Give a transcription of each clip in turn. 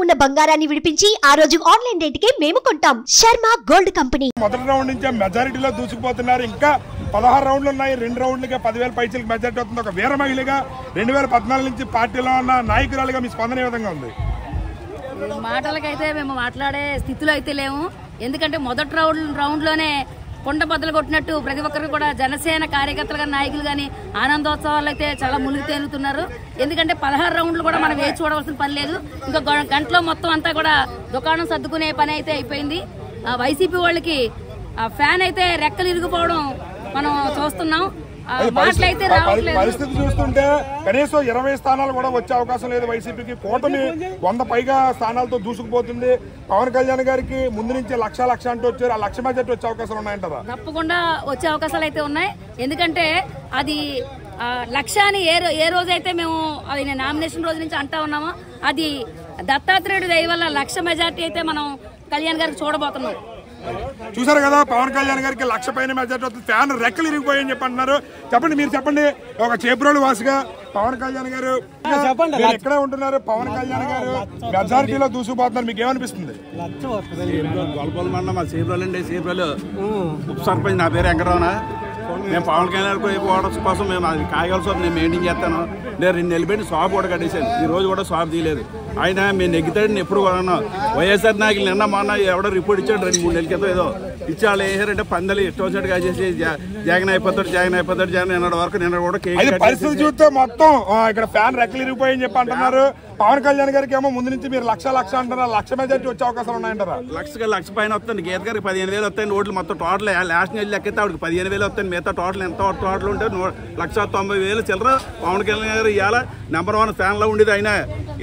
ఉన్న బంగారాన్ని విడిపించి ఆ రోజు ఆన్లైన్ రేటుకే మేము కొంటాం. Sharma gold company. మొదటి రౌండ్ నుంచి మెజారిటీలో దూసుకుపోతున్నారు. ఇంకా 16 రౌండ్లు ఉన్నాయి. 2 రౌండ్లుగా 10,000 పైచలకు మెజారిటీ అవుతుంది. ఒక వీర మహిళగా 2014 నుంచి పార్టీలో ఉన్న నాయకురాలుగా మీ స్పందన ఏ విధంగా ఉంది? మాటలకైతే మేము మాట్లాడే స్థితిలో అయితే లేము. ఎందుకంటే మొదటి రౌండ్లోనే కొండ బద్దలు కొట్టినట్టు ప్రతి ఒక్కరు కూడా జనసేన కార్యకర్తలు కానీ నాయకులు కానీ ఆనందోత్సవాలు అయితే చాలా మునిగి తేలుతున్నారు. ఎందుకంటే 16 రౌండ్లు కూడా మనం వేచి చూడవలసిన పని లేదు. ఇంకా గంటలో మొత్తం అంతా కూడా దుకాణం సర్దుకునే పని అయితే అయిపోయింది. వైసీపీ వాళ్ళకి ఫ్యాన్ అయితే రెక్కలు ఇరిగిపోవడం మనం చూస్తున్నాం. పరిస్థితి చూస్తుంటే కనీసం 20 స్థానాలు కూడా వచ్చే అవకాశం లేదు వైసీపీకి. కూటమి 100 పైగా స్థానాలతో దూసుకుపోతుంది. పవన్ కళ్యాణ్ గారికి ముందు నుంచి లక్ష అంటూ వచ్చారు. ఆ లక్ష మెజారిటీ వచ్చే అవకాశాలు ఉన్నాయంటారా? తప్పకుండా వచ్చే అవకాశాలు అయితే ఉన్నాయి. ఎందుకంటే అది లక్ష్యాన్ని ఏ రోజైతే మేము అది నామినేషన్ రోజు నుంచి అంటా ఉన్నామో అది దత్తాత్రేయుడు దయ వల్ల లక్ష మెజారిటీ అయితే మనం కళ్యాణ్ గారికి చూడబోతున్నాం. చూసారు కదా, పవన్ కళ్యాణ్ గారికి 1,00,000 పైన మెజారిటీ వస్తుంది. ఫ్యాన్ రెక్కలు ఇరిగిపోయాయని చెప్పి అంటున్నారు. చెప్పండి, మీరు చెప్పండి. ఒక చేబ్రోలు వాసిగా పవన్ కళ్యాణ్ గారు ఎక్కడే ఉంటున్నారు. పవన్ కళ్యాణ్ గారు మెజారిటీలో దూసుకుపోతున్నారు. మీకు ఏమనిపిస్తుంది? మా చేబ్రోలు అండి. చేబ్రోలు ఉప సర్పంచ్. నా పేరు వెంకటరావునా. మేము పవన్ కళ్యాణ్ ఓటర్స్ కోసం మేము అది కాయగల షాప్ నేను మెయింటైన్ చేస్తాను. నేను 2 నెలలు పెట్టి షాప్ కూడా కట్టేశాను. ఈ రోజు కూడా షాప్ తీయలేదు. ఆయన మేము నెగ్గుతాడని ఎప్పుడు కూడా వైఎస్ఆర్ నాయకులు నిన్న మొన్న ఎవడో రిపోర్ట్ ఇచ్చాడు 2-3 నెలల క్రితం. ఏదో ఇచ్చి వాళ్ళు వేసారంటే పందలు ఇష్టం వచ్చినట్టుగా చేసి జగన్ అయిపోతాడు నిన్న వరకు నిన్న కూడా పరిస్థితి చూస్తే మొత్తం ఇక్కడ ఫ్యాన్ రెక్కలు ఇరిగిపోయని చెప్పి అంటున్నారు. పవన్ కళ్యాణ్ గారికి ఏమో ముందు నుంచి మీరు లక్ష అంటారా? 1,00,000 మెజారిటీ వచ్చే అవకాశాలు ఉన్నాయంటారా? 1,00,000 పైన వస్తుంది. గీత గారికి 15,000 వస్తాయి. ఓట్లు మొత్తం టోటల్ లాస్ట్ నెల లెక్కితే ఆవిడకి 15,000 వస్తాయి. మిగతా టోటల్ ఎంత టోటల్ ఉంటే 1,90,000 చిల్లర. పవన్ కళ్యాణ్ గారు ఇవాళ నెంబర్ 1 ఫ్యాన్లో ఉండేది. ఆయన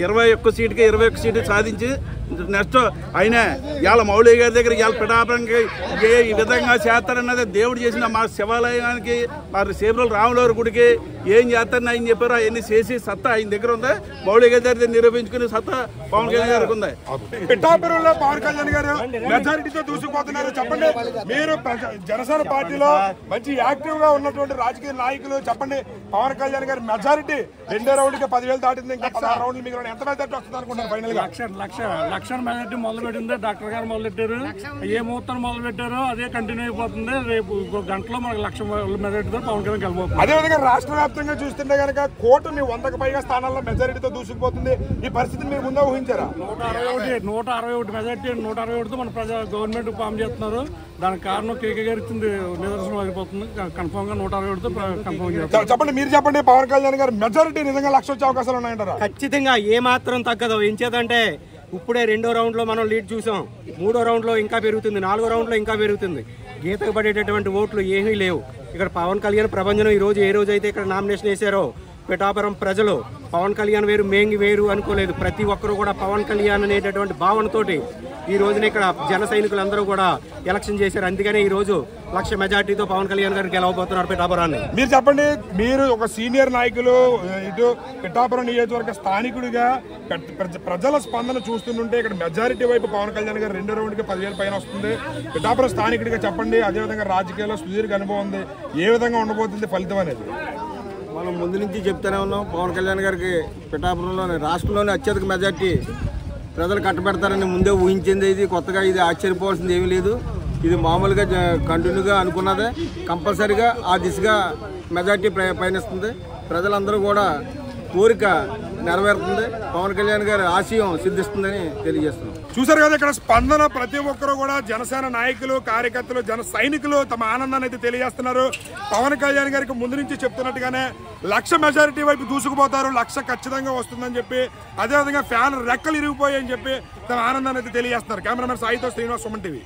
21 సీటు సాధించి నెక్స్ట్ ఆయన ఇవాళ మౌళి గారి దగ్గర ఇవాళ పిఠాపురంకి ఈ విధంగా చేస్తారన్నది దేవుడు చేసిన మా శివాలయానికి మరి చేబ్రోలు రాములవారి గుడికి ఏం చేస్తారని ఆయన చెప్పారు. అవన్నీ చేసి సత్తా ఆయన దగ్గర ఉంది. మౌళి గారి దగ్గర నిరూపించుకునే సత్తా పవన్ కళ్యాణ్ గారికి ఉంది. పిఠాపురంలో పవన్ కళ్యాణ్ గారు మెజారిటీతో దూసుకుపోతున్నారు. చెప్పండి, మీరు జనసేన పార్టీలో మంచి యాక్టివ్ గా ఉన్నటువంటి రాజకీయ నాయకులు, చెప్పండి, పవన్ కళ్యాణ్ గారి మెజారిటీ 2వ రౌండ్కి 10,000 దాటింది. ఇంకా 16 రౌండ్లు మీకు ఎంత మెజారిటీ వస్తుంది అనుకుంటున్నారు? ఫైనల్ గా లక్ష మెజారిటీ మొదలు పెట్టింది. డాక్టర్ గారు మొదలు పెట్టారు. ఏ ముహూర్తం మొదలు పెట్టారో అదే కంటిన్యూ అయిపోతుంది. రేపు గంటలో మనకు 1,00,000 మెజారిటీతో పవన్ కళ్యాణ్ గెలవబోతుంది. అదేవిధంగా రాష్ట్ర వ్యాప్తంగా చూస్తుంటే కనుక కూటమి 100కు పైగా స్థానాల్లో మెజారిటీతో దూసుకుపోతుంది. ఈ పరిస్థితిని మీరు ముందే ఊహించారా? 161 మెజారిటీ 161తో మన గవర్నమెంట్ ఫామ్ చేస్తున్నారు. దానికి కారణం కేకే గారు ఇచ్చింది నిదర్శనం అయిపోతుంది. కన్ఫర్మ్ గా 161తో కన్ఫర్మ్ చేస్తారు. చెప్పండి, మీరు చెప్పండి, పవన్ కళ్యాణ్ గారు మెజారిటీ నిజంగా 1,00,000 వచ్చే అవకాశాలు ఉన్నాయంటారా? ఖచ్చితంగా ఏ మాత్రం తగ్గదు. ఎంచేదంటే ఇప్పుడే 2వ రౌండ్లో మనం లీడ్ చూసాం. 3వ రౌండ్లో ఇంకా పెరుగుతుంది. 4వ రౌండ్లో ఇంకా పెరుగుతుంది. గీతకు పడేటటువంటి ఓట్లు ఏమీ లేవు. ఇక్కడ పవన్ కళ్యాణ్ ప్రభంజనం ఈ రోజు ఏ రోజు అయితే ఇక్కడ నామినేషన్ వేశారో పిఠాపురం ప్రజలు పవన్ కళ్యాణ్ వేరు మేంగి వేరు అనుకోలేదు. ప్రతి ఒక్కరూ కూడా పవన్ కళ్యాణ్ అనేటటువంటి భావనతోటి ఈ రోజున ఇక్కడ జన సైనికులందరూ కూడా ఎలక్షన్ చేశారు. అందుకనే ఈ రోజు 1,00,000 మెజార్టీతో పవన్ కళ్యాణ్ గారు గెలవబోతున్నారు పిఠాపురాన్ని. మీరు చెప్పండి, మీరు ఒక సీనియర్ నాయకులు, ఇటు పిఠాపురం నియోజకవర్గ స్థానికుడిగా ప్రజల స్పందన చూస్తుంటే ఇక్కడ మెజారిటీ వైపు పవన్ కళ్యాణ్ గారు 2వ రౌండ్కి 10,000 పైన వస్తుంది. పిఠాపురం స్థానికుడిగా చెప్పండి, అదేవిధంగా రాజకీయాల్లో సుదీర్ఘ అనుభవం ఉంది, ఏ విధంగా ఉండబోతుంది ఫలితం అనేది? మనం ముందు నుంచి చెప్తూనే ఉన్నాం. పవన్ కళ్యాణ్ గారికి పిఠాపురంలోనే రాష్ట్రంలోనే అత్యధిక మెజార్టీ ప్రజలు కట్టబెడతారని ముందే ఊహించింది. ఇది కొత్తగా ఇది ఆశ్చర్యపోవాల్సింది ఏమీ లేదు. ఇది మామూలుగా కంటిన్యూగా అనుకున్నదే. కంపల్సరీగా ఆ దిశగా మెజార్టీ పయనిస్తుంది. ప్రజలందరూ కూడా కోరిక నెరవేరుతుంది. పవన్ కళ్యాణ్ గారి ఆశయం సిద్ధిస్తుందని తెలియజేస్తున్నాం. చూసారు కదా, ఇక్కడ స్పందన ప్రతి ఒక్కరు కూడా జనసేన నాయకులు, కార్యకర్తలు, జన సైనికులు తమ ఆనందాన్ని అయితే తెలియజేస్తున్నారు. పవన్ కళ్యాణ్ గారికి ముందు నుంచి చెప్తున్నట్టుగానే 1,00,000 మెజారిటీ వైపు దూసుకుపోతారు. 1,00,000 ఖచ్చితంగా వస్తుందని చెప్పి, అదేవిధంగా ఫ్యాన్ రెక్కలు ఇరిగిపోయాయని చెప్పి తమ ఆనందాన్ని అయితే తెలియజేస్తున్నారు. కెమెరామెన్ సాయితో శ్రీనివాస్, సుమన్ టీవీ.